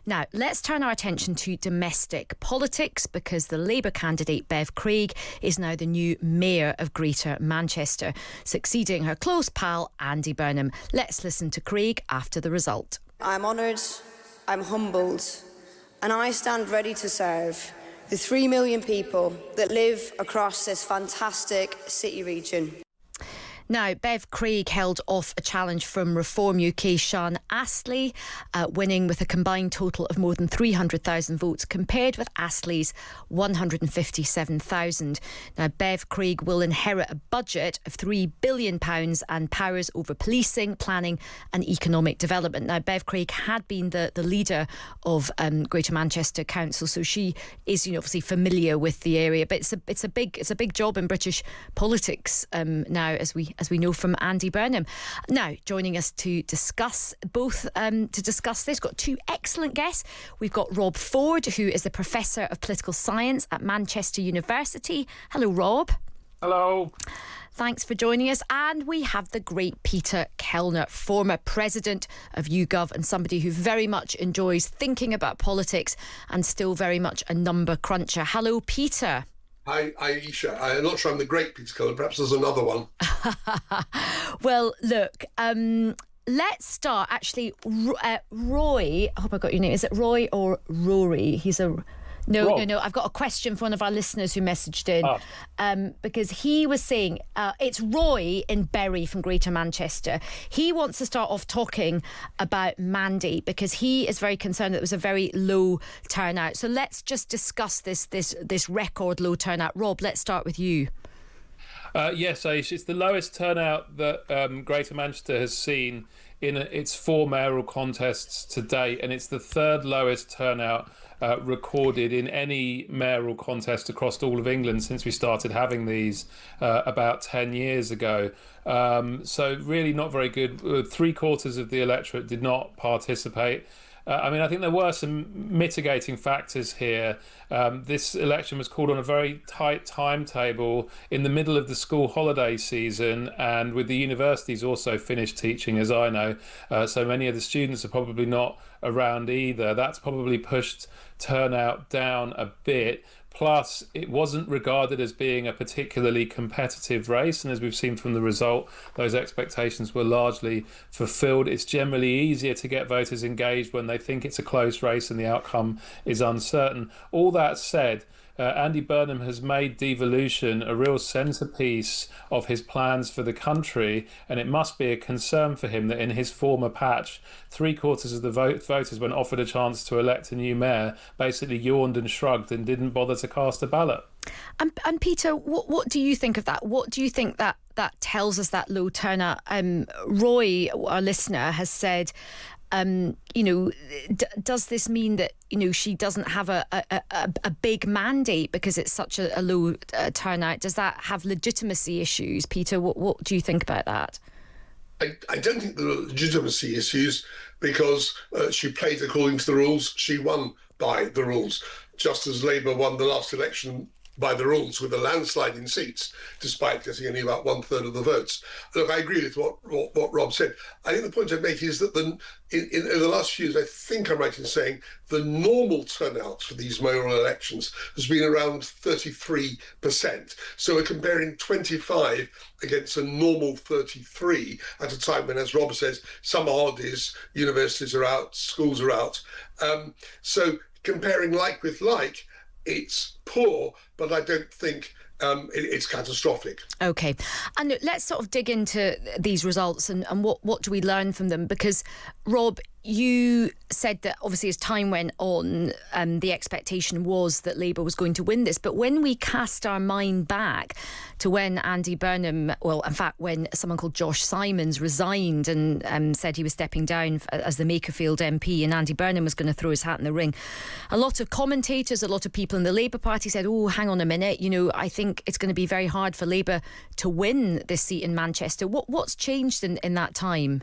Now, let's turn our attention to domestic politics because the Labour candidate Bev Craig is now the new mayor of Greater Manchester, succeeding her close pal Andy Burnham. Let's listen to Craig after the result. I'm honoured, I'm humbled, and I stand ready to serve the 3 million people that live across this fantastic city region. Now, Bev Craig held off a challenge from Reform UK's Sian Astley, winning with a combined total of more than 300,000 votes, compared with Astley's 157,000. Now, Bev Craig will inherit a budget of £3 billion and powers over policing, planning and economic development. Now, Bev Craig had been the leader of Greater Manchester Council, so she is, obviously familiar with the area. But it's a big job in British politics now, as we know from Andy Burnham. Now, joining us to discuss this, got two excellent guests. We've got Rob Ford, who is the Professor of Political Science at Manchester University. Hello, Rob. Hello. Thanks for joining us. And we have the great Peter Kellner, former president of YouGov and somebody who very much enjoys thinking about politics and still very much a number cruncher. Hello, Peter. Hi, Ayesha. I'm not sure I'm the great Peter Kellner. Perhaps there's another one. Well, look, let's start. Actually, Roy, I hope I got your name. Is it Roy or Rory? No. I've got a question for one of our listeners who messaged in because he was saying it's Roy in Bury from Greater Manchester. He wants to start off talking about mandate because he is very concerned that it was a very low turnout. So let's just discuss this record low turnout. Rob, let's start with you. Yes, Ayesha, it's the lowest turnout that Greater Manchester has seen in its 4 mayoral contests to date, and it's the third lowest turnout recorded in any mayoral contest across all of England since we started having these about 10 years ago. So really not very good. 3/4 of the electorate did not participate. I think there were some mitigating factors here. This election was called on a very tight timetable in the middle of the school holiday season, and with the universities also finished teaching, as I know. So many of the students are probably not around either. That's probably pushed turnout down a bit. Plus, it wasn't regarded as being a particularly competitive race. And as we've seen from the result, those expectations were largely fulfilled. It's generally easier to get voters engaged when they think it's a close race and the outcome is uncertain. All that said, Andy Burnham has made devolution a real centrepiece of his plans for the country, and it must be a concern for him that in his former patch, 3/4 of the voters, when offered a chance to elect a new mayor, basically yawned and shrugged and didn't bother to cast a ballot. And Peter, what do you think of that? What do you think that tells us, that low turnout? Roy, our listener, has said, does this mean that she doesn't have a big mandate because it's such a low turnout? Does that have legitimacy issues? Peter, what do you think about that? I don't think there are legitimacy issues because she played according to the rules. She won by the rules, just as Labour won the last election by the rules with a landslide in seats, despite getting only about 1/3 of the votes. Look, I agree with what Rob said. I think the point I'd make is that in the last few years, I think I'm right in saying the normal turnout for these mayoral elections has been around 33%. So we're comparing 25 against a normal 33 at a time when, as Rob says, summer holidays, universities are out, schools are out. So comparing like with like, it's poor, but I don't think it's catastrophic. OK. And look, let's sort of dig into these results and what do we learn from them? Because, Rob, you said that obviously as time went on, the expectation was that Labour was going to win this. But when we cast our mind back to when Andy Burnham, well, in fact, when someone called Josh Simons resigned and said he was stepping down as the Makerfield MP and Andy Burnham was going to throw his hat in the ring, a lot of commentators, a lot of people in the Labour Party said, oh, hang on a minute, I think it's going to be very hard for Labour to win this seat in Manchester. What's changed in that time?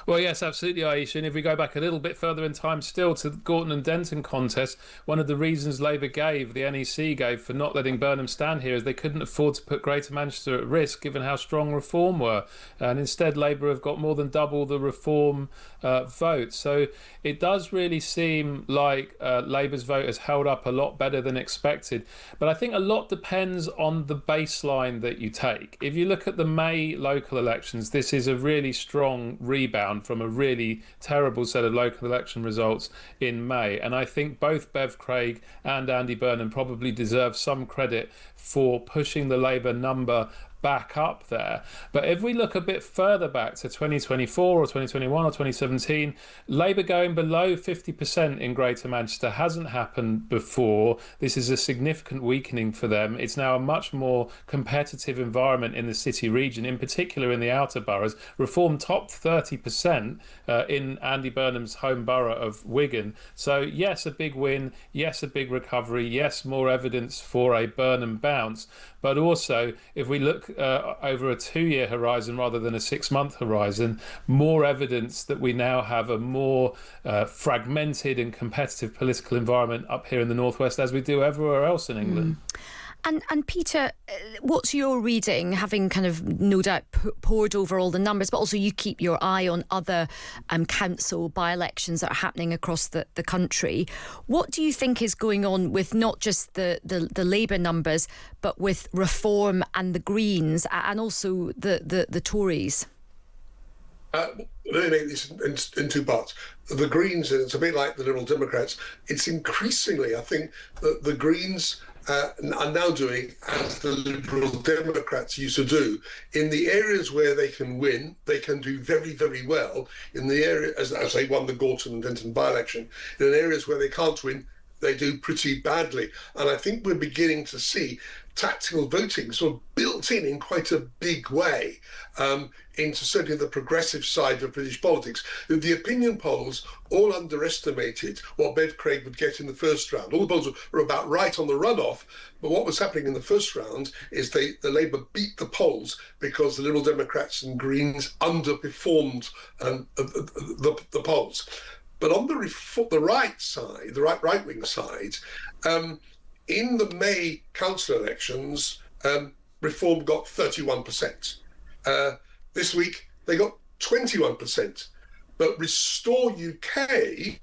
Well, yes, absolutely, Ayesha. And if we go back a little bit further in time still to the Gorton and Denton contest, one of the reasons Labour gave, the NEC gave, for not letting Burnham stand here is they couldn't afford to put Greater Manchester at risk given how strong Reform were. And instead, Labour have got more than double the Reform vote. So it does really seem like Labour's vote has held up a lot better than expected. But I think a lot depends on the baseline that you take. If you look at the May local elections, this is a really strong rebound from a really terrible set of local election results in May. And I think both Bev Craig and Andy Burnham probably deserve some credit for pushing the Labour number back up there. But if we look a bit further back to 2024 or 2021 or 2017, Labour going below 50% in Greater Manchester hasn't happened before. This is a significant weakening for them. It's now a much more competitive environment in the city region, in particular in the outer boroughs. Reform topped 30% in Andy Burnham's home borough of Wigan. So yes, a big win. Yes, a big recovery. Yes, more evidence for a Burnham bounce. But also, if we look over a 2-year horizon rather than a 6-month horizon, more evidence that we now have a more fragmented and competitive political environment up here in the northwest as we do everywhere else in England. And Peter, what's your reading, having kind of no doubt pored over all the numbers, but also you keep your eye on other council by-elections that are happening across the country. What do you think is going on with not just the Labour numbers, but with Reform and the Greens and also the Tories? Let me make this in two parts. The Greens, it's a bit like the Liberal Democrats. It's increasingly, I think, that the Greens are now doing as the Liberal Democrats used to do. In the areas where they can win, they can do very, very well. In the area, as they won the Gorton and Denton by-election, in areas where they can't win, they do pretty badly. And I think we're beginning to see tactical voting sort of built in quite a big way into certainly the progressive side of British politics. The opinion polls all underestimated what Bev Craig would get in the first round. All the polls were about right on the runoff, but what was happening in the first round is the Labour beat the polls because the Liberal Democrats and Greens underperformed the polls. But on the right side, the right-wing side, in the May council elections, Reform got 31%. This week, they got 21%. But Restore UK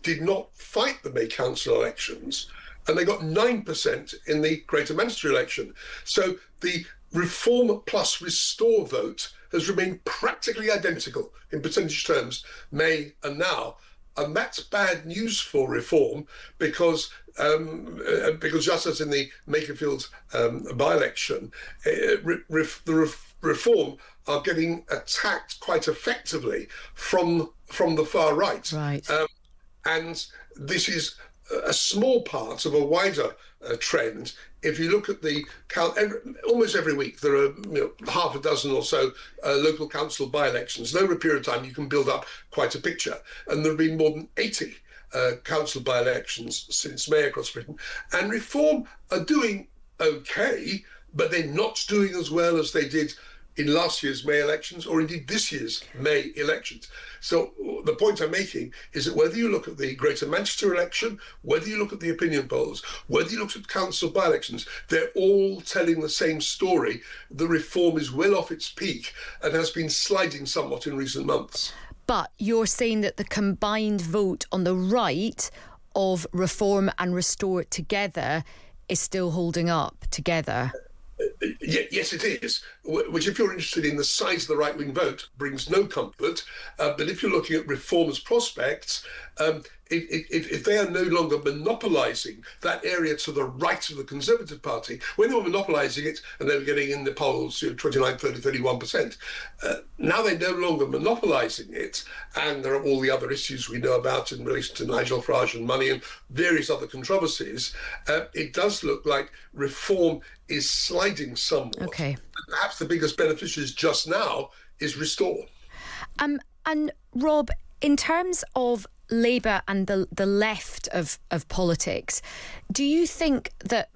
did not fight the May council elections, and they got 9% in the Greater Manchester election. So the Reform plus Restore vote has remained practically identical in percentage terms, May and now. And that's bad news for Reform because just as in the Makerfield by-election, the Reform are getting attacked quite effectively from the far right. And this is a small part of a wider trend. If you look at the count, almost every week there are half a dozen or so local council by-elections. And over a period of time, you can build up quite a picture. And there have been more than 80 council by-elections since May across Britain. And Reform are doing okay, but they're not doing as well as they did in last year's May elections or indeed this year's May elections. So the point I'm making is that whether you look at the Greater Manchester election, whether you look at the opinion polls, whether you look at council by-elections, they're all telling the same story. The Reform is well off its peak and has been sliding somewhat in recent months. But you're saying that the combined vote on the right of Reform and Restore together is still holding up together? Yes, it is, which if you're interested in the size of the right-wing vote brings no comfort. But if you're looking at Reform's prospects, if they are no longer monopolising that area to the right of the Conservative Party, when they were monopolising it and they were getting in the polls 29, 30, 31%, now they're no longer monopolising it, and there are all the other issues we know about in relation to Nigel Farage and money and various other controversies. It does look like Reform is sliding somewhat. Okay. Perhaps the biggest beneficiaries just now is Restore. And Rob, in terms of Labour and the left of politics, do you think that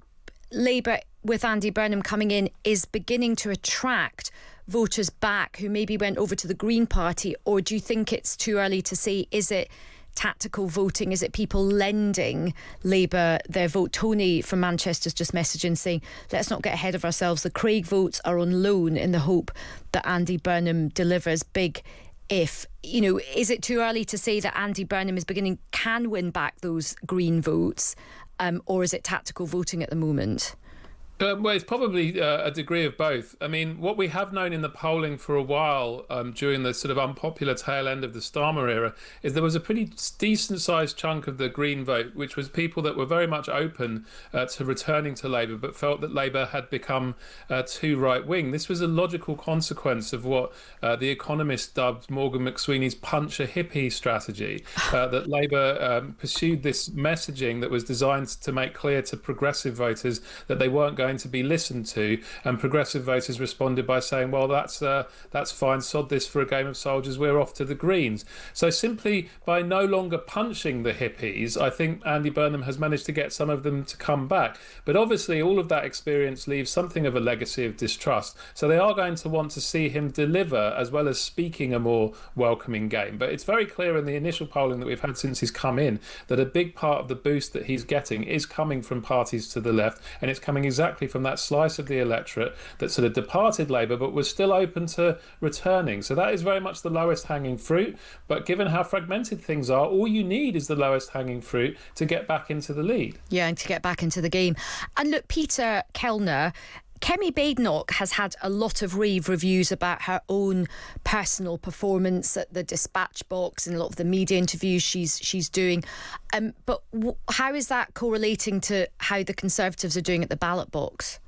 Labour with Andy Burnham coming in, is beginning to attract voters back who maybe went over to the Green Party? Or do you think it's too early to say? Is it tactical voting? Is it people lending Labour their vote? Tony from Manchester's just messaging saying, let's not get ahead of ourselves. The Craig votes are on loan in the hope that Andy Burnham delivers big if. Is it too early to say that Andy Burnham can win back those Green votes, or is it tactical voting at the moment? Well, it's probably a degree of both. I mean, what we have known in the polling for a while during the sort of unpopular tail end of the Starmer era is there was a pretty decent-sized chunk of the Green vote, which was people that were very much open to returning to Labour, but felt that Labour had become too right-wing. This was a logical consequence of what The Economist dubbed Morgan McSweeney's punch-a-hippie strategy, that Labour pursued this messaging that was designed to make clear to progressive voters that they weren't going to be listened to, and progressive voters responded by saying, well, that's fine, sod this for a game of soldiers, we're off to the Greens. So simply by no longer punching the hippies, I think Andy Burnham has managed to get some of them to come back. But obviously all of that experience leaves something of a legacy of distrust, so they are going to want to see him deliver as well as speaking a more welcoming game. But it's very clear in the initial polling that we've had since he's come in that a big part of the boost that he's getting is coming from parties to the left, and it's coming exactly from that slice of the electorate that sort of departed Labour but was still open to returning. So that is very much the lowest hanging fruit. But given how fragmented things are, all you need is the lowest hanging fruit to get back into the lead. Yeah, and to get back into the game. And look, Peter Kellner, Kemi Badenoch has had a lot of rave reviews about her own personal performance at the dispatch box and a lot of the media interviews she's doing. But how is that correlating to how the Conservatives are doing at the ballot box?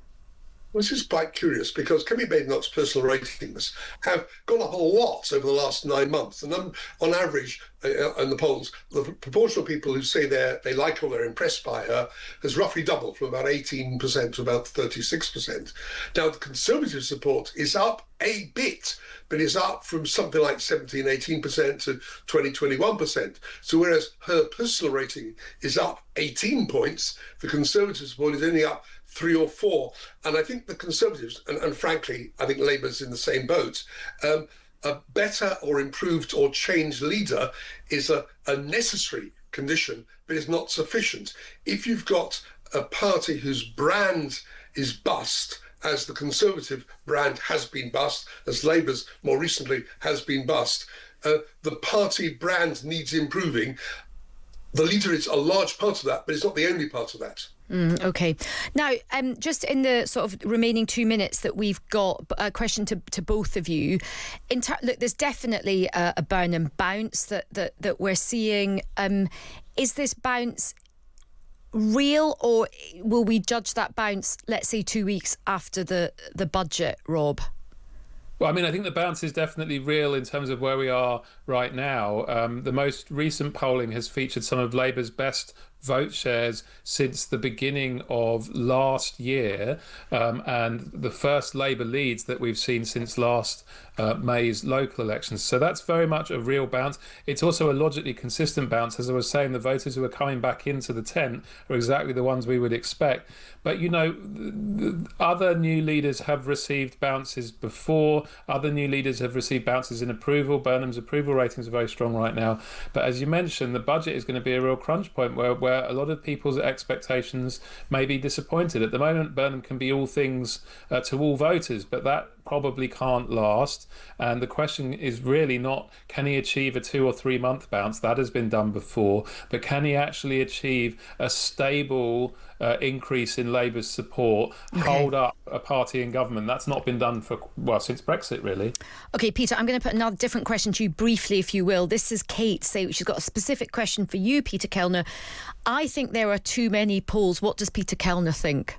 Well, this is quite curious because Kemi Badenoch's personal ratings have gone up a lot over the last 9 months. And on average, in the polls, the proportion of people who say they like or they're impressed by her has roughly doubled from about 18% to about 36%. Now, the Conservative support is up a bit, but is up from something like 17-18% to 20-21%. So whereas her personal rating is up 18 points, the Conservative support is only up 3 or 4. And I think the Conservatives, and frankly, I think Labour's in the same boat, a better or improved or changed leader is a necessary condition, but is not sufficient. If you've got a party whose brand is bust, as the Conservative brand has been bust, as Labour's more recently has been bust, the party brand needs improving. The leader is a large part of that, but it's not the only part of that. Okay. Now, just in the sort of remaining 2 minutes that we've got, a question to both of you. Look, there's definitely a Burnham bounce that we're seeing. Is this bounce real, or will we judge that bounce, let's say, 2 weeks after the budget, Rob? Well, I mean, I think the bounce is definitely real in terms of where we are right now. The most recent polling has featured some of Labour's best vote shares since the beginning of last year, and the first Labour leads that we've seen since last May's local elections. So that's very much a real bounce. It's also a logically consistent bounce. As I was saying, the voters who are coming back into the tent are exactly the ones we would expect. But, other new leaders have received bounces before. Other new leaders have received bounces in approval. Burnham's approval ratings are very strong right now. But as you mentioned, the budget is going to be a real crunch point where a lot of people's expectations may be disappointed. At the moment, Burnham can be all things to all voters, but that probably can't last. And the question is really not, can he achieve a 2 or 3 month bounce? That has been done before. But can he actually achieve a stable increase in Labour's support, hold up a party in government? That's not been done since Brexit, really. Okay, Peter, I'm going to put another different question to you briefly, if you will. This is Kate. She's got a specific question for you, Peter Kellner. I think there are too many polls. What does Peter Kellner think?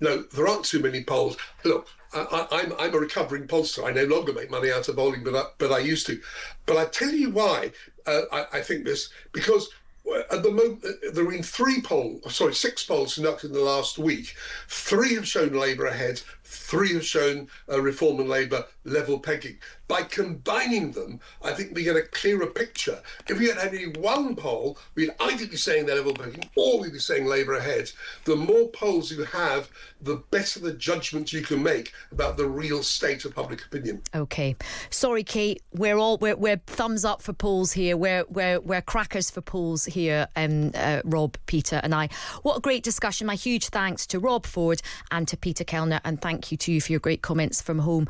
No, there aren't too many polls. Look, I'm a recovering pollster. I no longer make money out of polling, but I used to. But I tell you why I think this, because at the moment there have been 6 polls conducted in the last week. 3 have shown Labour ahead, 3 have shown Reform and Labour level pegging. By combining them, I think we get a clearer picture. If we had only one poll, we'd either be saying they're level pegging or we'd be saying Labour ahead. The more polls you have, the better the judgment you can make about the real state of public opinion. Okay, sorry, Kate. We're thumbs up for polls here. We're crackers for polls here. Rob, Peter, and I. What a great discussion! My huge thanks to Rob Ford and to Peter Kellner, and thank you to you for your great comments from home.